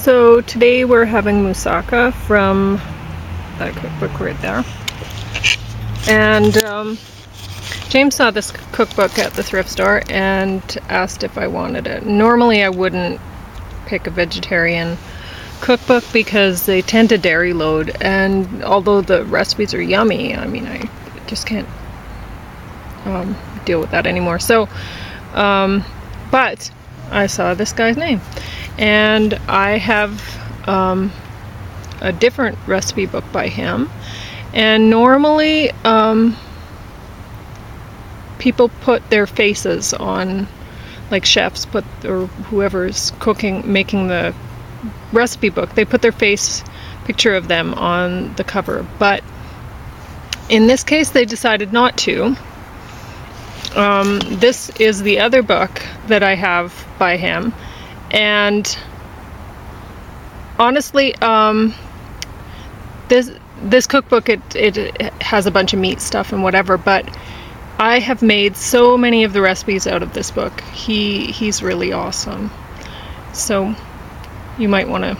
So today we're having moussaka from that cookbook right there. And James saw this cookbook at the thrift store and asked if I wanted it. Normally I wouldn't pick a vegetarian cookbook because they tend to dairy load, and although the recipes are yummy, I mean, I just can't deal with that anymore. So, but I saw this guy's name, and I have a different recipe book by him, and normally people put their faces on, like chefs put, or whoever's cooking, making the recipe book, they put their face picture of them on the cover, but in this case they decided not to. This is the other book that I have by him, and honestly, this cookbook, it has a bunch of meat stuff and whatever, but I have made so many of the recipes out of this book. He's really awesome. So you might want to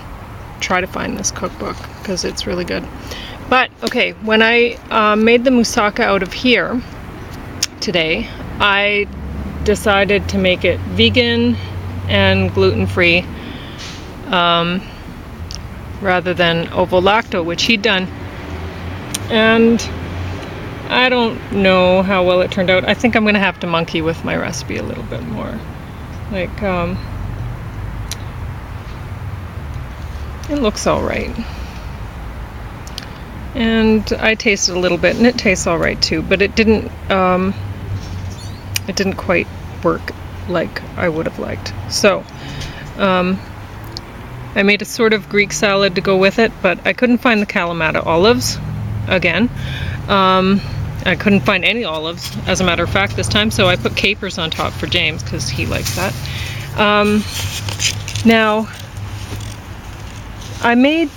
try to find this cookbook because it's really good. But okay, when I made the moussaka out of here today, I decided to make it vegan and gluten-free rather than ovo-lacto, which he'd done. And I don't know how well it turned out. I think I'm gonna have to monkey with my recipe a little bit more. Like, it looks all right. And I tasted a little bit, and it tastes all right too, but it didn't quite work like I would have liked. So, I made a sort of Greek salad to go with it, but I couldn't find the Kalamata olives again. I couldn't find any olives, as a matter of fact, this time, so I put capers on top for James because he likes that. Now, I made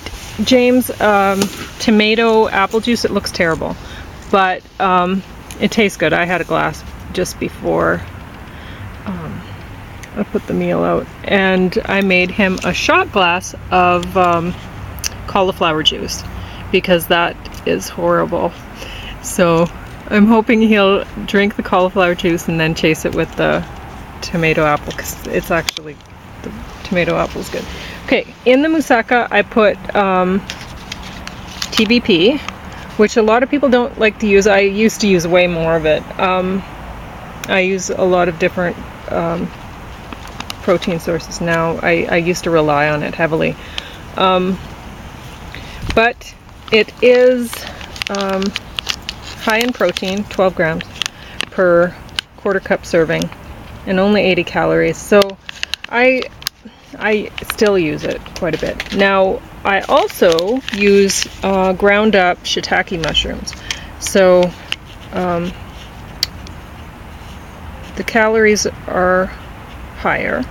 James tomato apple juice. It looks terrible, but it tastes good. I had a glass just before I put the meal out, and I made him a shot glass of cauliflower juice because that is horrible. So I'm hoping he'll drink the cauliflower juice and then chase it with the tomato apple, because it's actually, the tomato apple is good. Okay, in the moussaka I put TVP, which a lot of people don't like to use. I used to use way more of it. I use a lot of different protein sources now. I used to rely on it heavily. But it is high in protein, 12 grams per quarter cup serving, and only 80 calories. So I still use it quite a bit. Now, I also use ground up shiitake mushrooms. So the calories are higher,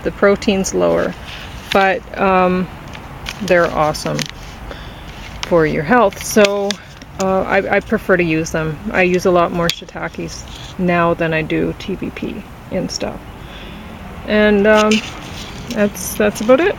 the protein's lower, but they're awesome for your health. So I prefer to use them. I use a lot more shiitakes now than I do TVP and stuff. And that's about it.